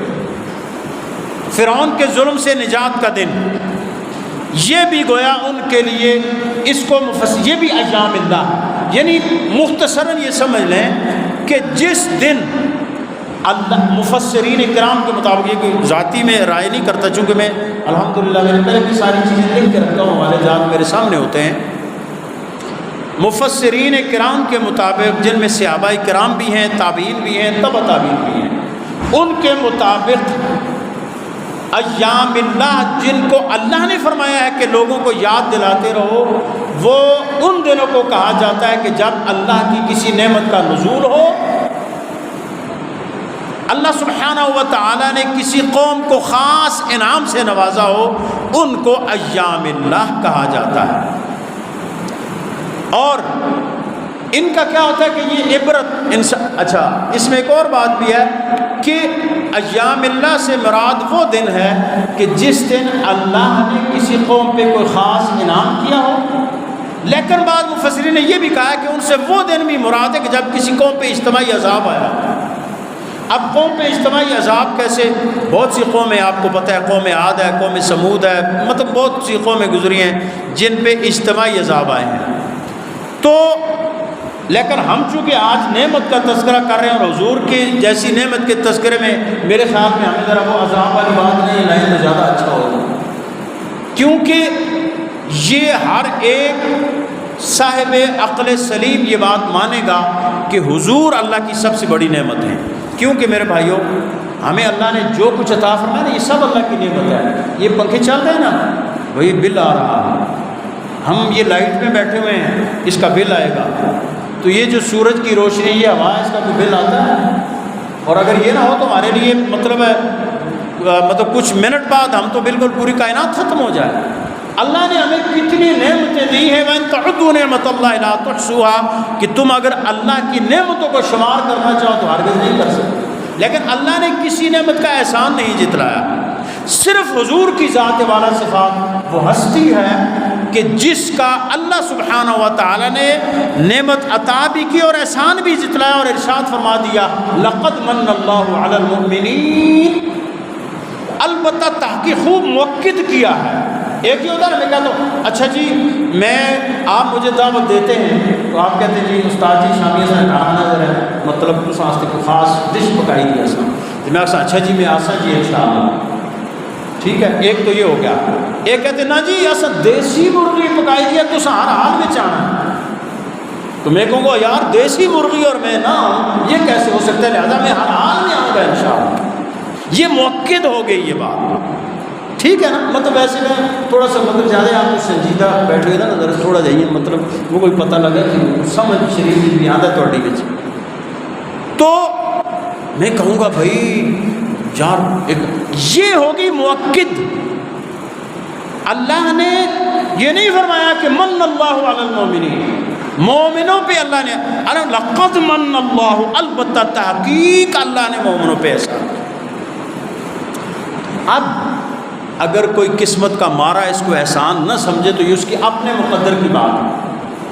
فرعون کے ظلم سے نجات کا دن یہ بھی گویا ان کے لیے, اس کو یہ بھی ایام اللہ, یعنی مختصراً یہ سمجھ لیں کہ جس دن اللہ, مفسرین کرام کے مطابق, یہ کوئی ذاتی میں رائے نہیں کرتا چونکہ میں الحمدللہ میں نے پہلے کی ساری چیزیں لکھ کے رکھتا ہوں, ہمارے ذات میرے سامنے ہوتے ہیں. مفسرین کرام کے مطابق, جن میں صحابہ کرام بھی ہیں, تابعین بھی ہیں, تبع تابعین بھی ہیں, ان کے مطابق ایام اللہ جن کو اللہ نے فرمایا ہے کہ لوگوں کو یاد دلاتے رہو, وہ ان دنوں کو کہا جاتا ہے کہ جب اللہ کی کسی نعمت کا نزول ہو, اللہ سبحانہ و تعالی نے کسی قوم کو خاص انعام سے نوازا ہو, ان کو ایام اللہ کہا جاتا ہے. اور ان کا کیا ہوتا ہے کہ یہ عبرت اچھا, اس میں ایک اور بات بھی ہے کہ ایام اللہ سے مراد وہ دن ہے کہ جس دن اللہ نے کسی قوم پہ کوئی خاص انعام کیا ہو. لیکن بعض مفسرین نے یہ بھی کہا ہے کہ ان سے وہ دن بھی مراد ہے کہ جب کسی قوم پہ اجتماعی عذاب آیا. اب قوم پہ اجتماعی عذاب کیسے, بہت سی قومیں آپ کو پتہ ہے, قوم عاد ہے, قوم سمود ہے, مطلب بہت سی قومیں گزری ہیں جن پہ اجتماعی عذاب آئے ہیں. تو لیکن ہم چونکہ آج نعمت کا تذکرہ کر رہے ہیں اور حضور کی جیسی نعمت کے تذکرے میں میرے خیال میں ہمیں ذرا وہ عذاب والی بات نہیں لائن میں زیادہ اچھا ہوگا, کیونکہ یہ ہر ایک صاحب عقل سلیم یہ بات مانے گا کہ حضور اللہ کی سب سے بڑی نعمت ہے. کیونکہ میرے بھائیوں, ہمیں اللہ نے جو کچھ عطا فرمایا نا, یہ سب اللہ کی نعمت ہے. یہ پنکھے چل رہے ہیں نا, وہی بل آ رہا ہے, ہم یہ لائٹ میں بیٹھے ہوئے ہیں, اس کا بل آئے گا. تو یہ جو سورج کی روشنی, یہ ہوا ہے, اس کا کوئی بل آتا ہے. اور اگر یہ نہ ہو تو ہمارے لیے مطلب ہے مطلب کچھ منٹ بعد ہم تو بالکل پوری کائنات ختم ہو جائے. اللہ نے ہمیں کتنی نعمتیں دی ہیں, وَإِن تَعُدُّوا نِعْمَتَ اللَّهِ لَا تُحْصُوهَا, کہ تم اگر اللہ کی نعمتوں کو شمار کرنا چاہو تو ہرگز نہیں کر سکتے. لیکن اللہ نے کسی نعمت کا احسان نہیں جتلایا. صرف حضور کی ذات والا صفات وہ ہستی ہے کہ جس کا اللہ سبحانہ و تعالی نے نعمت عطا بھی کی اور احسان بھی جتلایا, اور ارشاد فرما دیا لَقَدْ مَنَّ اللَّهُ عَلَى الْمُؤْمِنِينَ, البتہ تحقیق خوب مؤکد کیا ہے. ایک ہی ہوتا ہے نا, میں کہتا ہوں اچھا جی میں آپ مجھے دعوت دیتے ہیں تو آپ کہتے ہیں جی استاد جی شامی سے کھانا ذرا ہے, مطلب کچھ واسطے کوئی خاص ڈش پکائی دی ایسا, تو میں اچھا جی میں آسا جی انشاءاللہ, ٹھیک ہے. ایک تو یہ ہو گیا. ایک کہتے نا جی ایسا دیسی مرغی پکائی دیا تو ہر حال میں چاہنا, تو میں کہوں گا یار دیسی مرغی اور میں نہ یہ کیسے ہو سکتا ہے, لہٰذا میں ہر حال میں آؤں گا انشاءاللہ. یہ مؤکد ہو گئی یہ بات, ٹھیک ہے نا. مطلب ویسے میں تھوڑا سا مطلب زیادہ آپ کو سنجیدہ بیٹھے ہوئے نا ذرا تھوڑا جائیے, مطلب وہ کوئی پتہ لگا کہ سمجھ شریف بھی آتا ہے تھوڑی بچ. تو میں کہوں گا بھائی یار یہ ہوگی مؤکد. اللہ نے یہ نہیں فرمایا کہ من اللہ علی المؤمنین, مومنوں پہ اللہ نے, لقد من اللہ, البتہ تحقیق اللہ نے مومنوں پہ احسان. اب اگر کوئی قسمت کا مارا اس کو احسان نہ سمجھے تو یہ اس کی اپنے مقدر کی بات ہے.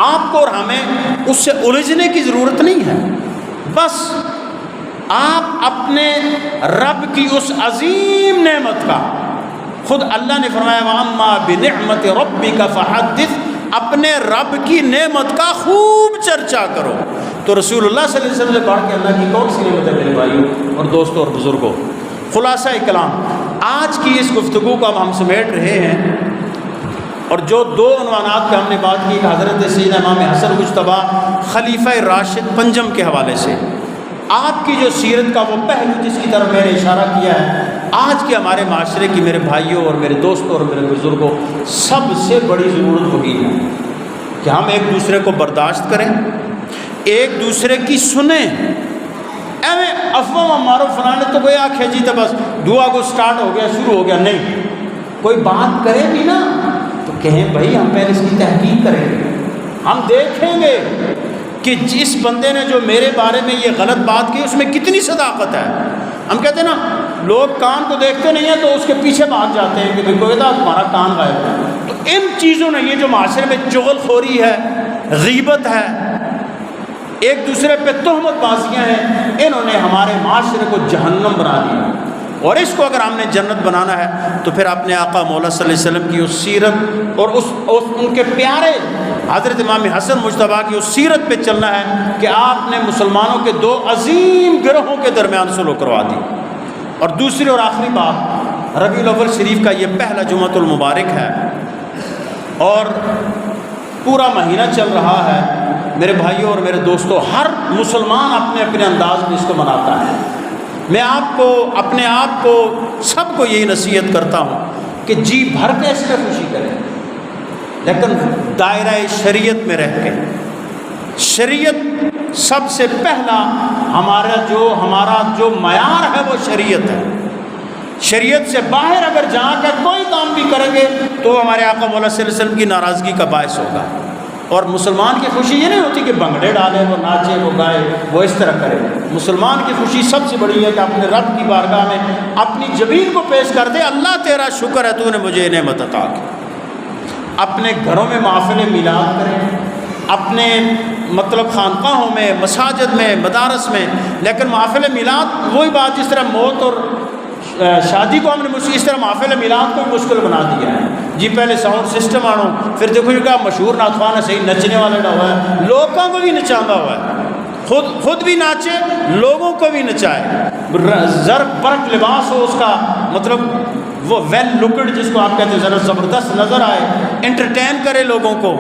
آپ کو اور ہمیں اس سے الجھنے کی ضرورت نہیں ہے. بس آپ اپنے رب کی اس عظیم نعمت کا، خود اللہ نے فرمایا وَأَمَّا بِنِعْمَةِ رَبِّكَ فَحَدِّثْ، اپنے رب کی نعمت کا خوب چرچا کرو. تو رسول اللہ صلی اللہ علیہ وسلم سے بڑھ کے اللہ کی کون سی نعمت ہے میرے بھائیوں اور دوستوں اور بزرگوں. خلاصہ کلام آج کی اس گفتگو کو اب ہم سمیٹ رہے ہیں، اور جو دو عنوانات پہ ہم نے بات کی، حضرت سیدنا امام حسن مجتبیٰ خلیفہ راشد پنجم کے حوالے سے آپ کی جو سیرت کا وہ پہلو جس کی طرف میں نے اشارہ کیا ہے، آج کے ہمارے معاشرے کی میرے بھائیوں اور میرے دوستوں اور میرے بزرگوں سب سے بڑی ضرورت وہی ہے کہ ہم ایک دوسرے کو برداشت کریں، ایک دوسرے کی سنیں. ایویں افواہ مارو فلانے تو کوئی آنکھیں جی تو بس دعا کو سٹارٹ ہو گیا، شروع ہو گیا. نہیں، کوئی بات کرے بھی نا تو کہیں بھائی ہم پہلے اس کی تحقیق کریں گے، ہم دیکھیں گے کہ جس بندے نے جو میرے بارے میں یہ غلط بات کی اس میں کتنی صداقت ہے. ہم کہتے ہیں نا لوگ کان کو دیکھتے نہیں ہیں تو اس کے پیچھے بھاگ جاتے ہیں کہ بھائی کوئی تھا تمہارا کان غائب ہے. تو ان چیزوں نے، یہ جو معاشرے میں چغل خوری ہے، غیبت ہے، ایک دوسرے پہ تہمت بازیاں ہیں، انہوں نے ہمارے معاشرے کو جہنم بنا دیا. اور اس کو اگر ہم نے جنت بنانا ہے تو پھر اپنے آقا مولا صلی اللہ علیہ وسلم کی اس سیرت اور ان کے پیارے حضرت امام حسن مجتبیٰ کی اس سیرت پہ چلنا ہے کہ آپ نے مسلمانوں کے دو عظیم گروہوں کے درمیان صلح کروا دی. اور دوسری اور آخری بات، ربیع الاول شریف کا یہ پہلا جمعۃ المبارک ہے اور پورا مہینہ چل رہا ہے. میرے بھائیوں اور میرے دوستوں، ہر مسلمان اپنے اپنے انداز میں اس کو مناتا ہے. میں آپ کو، اپنے آپ کو، سب کو یہی نصیحت کرتا ہوں کہ جی بھر کے اس میں خوشی کریں، لیکن دائرہ شریعت میں رہ کے. شریعت سب سے پہلا ہمارا جو معیار ہے وہ شریعت ہے. شریعت سے باہر اگر جا کر کوئی کام بھی کریں گے تو ہمارے آقا مولا صلی اللہ علیہ وسلم کی ناراضگی کا باعث ہوگا. اور مسلمان کی خوشی یہ نہیں ہوتی کہ بھنگڑے ڈالے، وہ ناچے، وہ گائے، وہ اس طرح کرے. مسلمان کی خوشی سب سے بڑی ہے کہ اپنے رب کی بارگاہ میں اپنی جبین کو پیش کر دے، اللہ تیرا شکر ہے تو نے مجھے یہ نعمت عطا کی. اپنے گھروں میں محافل میلاد کریں، اپنے خانقاہوں میں، مساجد میں، مدارس میں. لیکن محافل میلاد وہی بات جس طرح موت اور شادی کو ہم نے اس طرح محافل میلاد کو مشکل بنا دیا ہے. جی پہلے ساؤنڈ سسٹم آنو، پھر دیکھو یہ مشہور نعت ہے، صحیح نچنے والا ہوا ہے، لوگوں کو بھی نچانا ہوا ہے، خود بھی ناچے، لوگوں کو بھی نچائے. ضرب برق لباس ہو اس کا، وہ ویل لکڈ جس کو آپ کہتے ہیں، ذرا زبردست نظر آئے، انٹرٹین کرے لوگوں کو.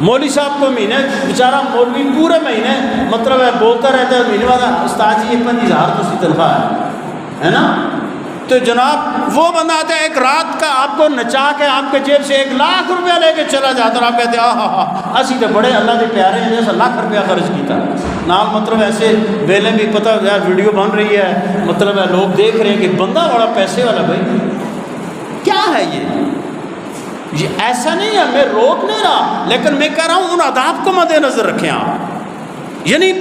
مولوی صاحب کو مہینے بیچارہ مولوی پورے مہینے بولتا رہتا ہے، مہینے والا استاد جی 50,000 تو اس کی تنخواہ ہے نا. تو جناب وہ بندہ آتا ہے ایک رات کا آپ کو نچا کے آپ کے جیب سے 1,00,000 روپیہ لے کے چلا جاتا ہے، اور آپ کہتے ہیں ہاں اسی تو بڑے اللہ کے پیارے ہیں جیسا 1,00,000 روپیہ خرچ کیتا نام. ایسے ویلے بھی پتہ یار ویڈیو بن رہی ہے، ہے لوگ دیکھ رہے ہیں کہ بندہ بڑا پیسے والا. بھائی کیا ہے یہ ایسا نہیں ہے، میں روک نہیں رہا، لیکن میں کہہ رہا ہوں ان آداب کو مد نظر رکھیں آپ. یعنی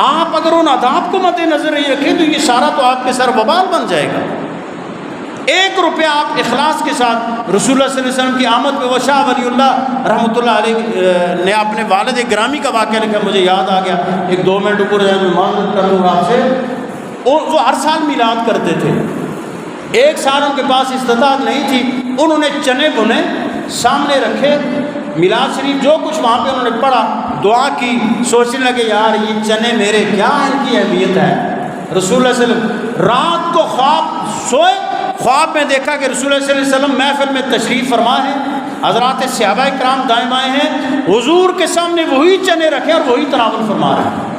آپ اگر ان آداب کو مد نظر نہیں رکھیں تو یہ سارا تو آپ کے سر وبال بن جائے گا. 1 روپیہ آپ اخلاص کے ساتھ رسول اللہ صلی اللہ علیہ وسلم کی آمد پہ، وہ شاہ ولی اللہ رحمۃ اللہ علیہ نے اپنے والد گرامی کا واقعہ لکھا، مجھے یاد آ گیا. 1-2 منٹ اوپر معذرت کر لوں آپ سے. وہ ہر سال میلاد کرتے تھے. ایک سال ان کے پاس استطاعت نہیں تھی، انہوں نے چنے بنے سامنے رکھے، میلاد شریف جو کچھ وہاں پہ انہوں نے پڑھا، دعا کی، سوچنے لگے یار یہ چنے میرے کیا ان کی اہمیت ہے. رسول اللہ صلی اللہ علیہ وسلم رات کو سوئے، خواب میں دیکھا کہ رسول اللہ صلی اللہ علیہ وسلم محفل میں تشریف فرما ہے، حضرات صحابہ کرام دائیں بائیں ہیں، حضور کے سامنے وہی چنے رکھے اور وہی تناول فرما رہے ہیں.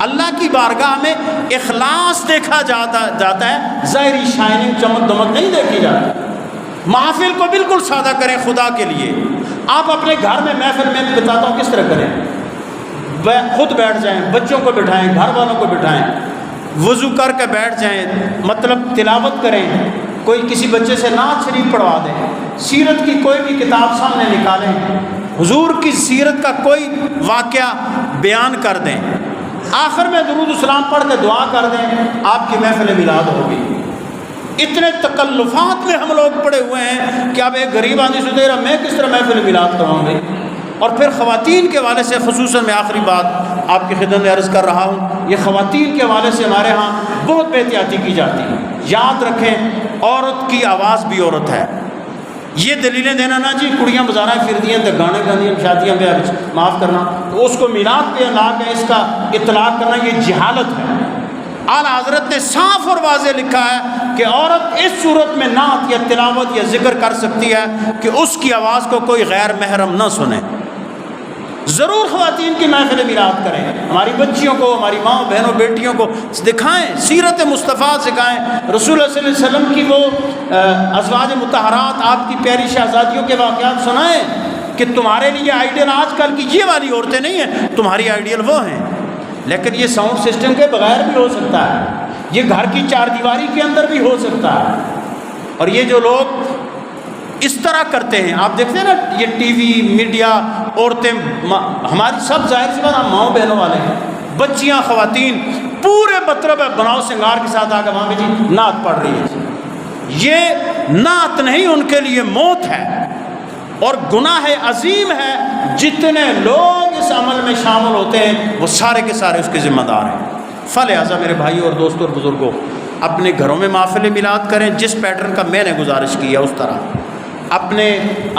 اللہ کی بارگاہ میں اخلاص دیکھا جاتا ہے، ظاہری شائننگ چمک دمک نہیں دیکھی جاتی. محافل کو بالکل سادہ کریں خدا کے لیے. آپ اپنے گھر میں محفل میں بتاتا ہوں کس طرح کریں، خود بیٹھ جائیں، بچوں کو بٹھائیں، گھر والوں کو بٹھائیں، وضو کر کے بیٹھ جائیں، تلاوت کریں، کوئی کسی بچے سے نعت شریف پڑھوا دیں، سیرت کی کوئی بھی کتاب سامنے نکالیں، حضور کی سیرت کا کوئی واقعہ بیان کر دیں، آخر میں درود السلام پڑھ کے دعا کر دیں، آپ کی محفل میلاد ہوگی. اتنے تکلفات میں ہم لوگ پڑے ہوئے ہیں کہ اب ایک غریب آدمی سے رہا میں کس طرح محفل میلاد کراؤں گی. اور پھر خواتین کے حوالے سے خصوصاً میں آخری بات آپ کی خدمت میں عرض کر رہا ہوں، یہ خواتین کے حوالے سے ہمارے ہاں بہت بے احتیاطی کی جاتی ہے. یاد رکھیں عورت کی آواز بھی عورت ہے. یہ دلیلیں دینا نا جی کڑیاں بازاریں پھرتی ہیں تو گانے گاندیاں شادیاں پہ معاف کرنا تو اس کو میلاد پہ لا کے اس کا اطلاق کرنا یہ جہالت ہے. اعلیٰ حضرت نے صاف اور واضح لکھا ہے کہ عورت اس صورت میں نعت یا تلاوت یا ذکر کر سکتی ہے کہ اس کی آواز کو کوئی غیر محرم نہ سنے. ضرور خواتین کی محفل میلاد کریں، ہماری بچیوں کو، ہماری ماں بہنوں بیٹیوں کو دکھائیں، سیرت مصطفیٰ سکھائیں، رسول اللہ صلی اللہ علیہ وسلم کی وہ ازواج مطہرات آپ کی پیاری شہزادیوں کے واقعات سنائیں کہ تمہارے لیے آئیڈیل آج کل کی یہ والی عورتیں نہیں ہیں، تمہاری آئیڈیل وہ ہیں. لیکن یہ ساؤنڈ سسٹم کے بغیر بھی ہو سکتا ہے، یہ گھر کی چار دیواری کے اندر بھی ہو سکتا ہے. اور یہ جو لوگ اس طرح کرتے ہیں آپ دیکھتے ہیں نا، یہ ٹی وی میڈیا عورتیں ہماری سب ظاہر سی بات ہم ماؤں بہنوں والے ہیں، بچیاں خواتین پورے مطلب بناؤ سنگار کے ساتھ آ کے وہاں پہ جی نعت پڑھ رہی ہے. یہ نعت نہیں، ان کے لیے موت ہے اور گناہ عظیم ہے. جتنے لوگ اس عمل میں شامل ہوتے ہیں وہ سارے کے سارے اس کے ذمہ دار ہیں. فلہذا میرے بھائیوں اور دوستوں اور بزرگوں، اپنے گھروں میں محفل میلاد کریں جس پیٹرن کا میں نے گزارش کی ہے اس طرح. اپنے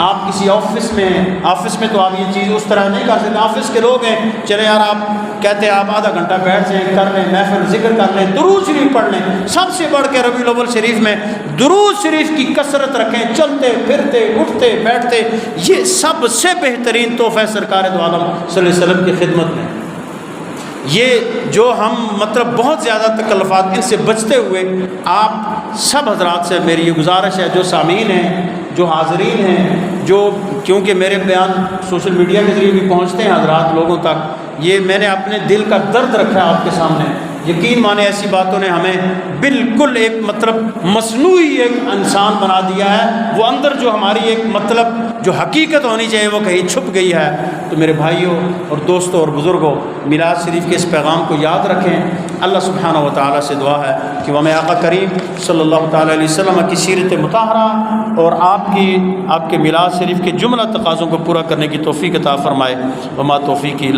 آپ کسی آفس میں تو آپ یہ چیز اس طرح نہیں کر سکتے. آفس کے لوگ ہیں، چلے یار آپ کہتے ہیں آپ آدھا گھنٹہ بیٹھ جائیں، کر لیں محفل ذکر کر لیں، درود شریف پڑھ لیں. سب سے بڑھ کے ربیع الاول شریف میں درود شریف کی کثرت رکھیں، چلتے پھرتے اٹھتے بیٹھتے. یہ سب سے بہترین تحفہ سرکار دو عالم صلی اللہ علیہ وسلم کی خدمت میں. یہ جو ہم مطلب بہت زیادہ تکلفات ان سے بچتے ہوئے آپ سب حضرات سے میری یہ گزارش ہے، جو سامعین ہیں، جو حاضرین ہیں، جو کیونکہ میرے بیان سوشل میڈیا کے ذریعے بھی پہنچتے ہیں حضرات لوگوں تک، یہ میں نے اپنے دل کا درد رکھا ہے آپ کے سامنے. یقین مانے ایسی باتوں نے ہمیں بالکل ایک مطلب مصنوعی ایک انسان بنا دیا ہے. وہ اندر جو ہماری ایک مطلب جو حقیقت ہونی چاہیے وہ کہیں چھپ گئی ہے. تو میرے بھائیوں اور دوستوں اور بزرگوں، میلاد شریف کے اس پیغام کو یاد رکھیں. اللہ سبحانہ و تعالیٰ سے دعا ہے کہ وہ ہمیں آقا کریم صلی اللہ تعالیٰ علیہ وسلم کی سیرت مطہرہ اور آپ کے میلاد شریف کے جملہ تقاضوں کو پورا کرنے کی توفیق عطا فرمائے. وما توفیقی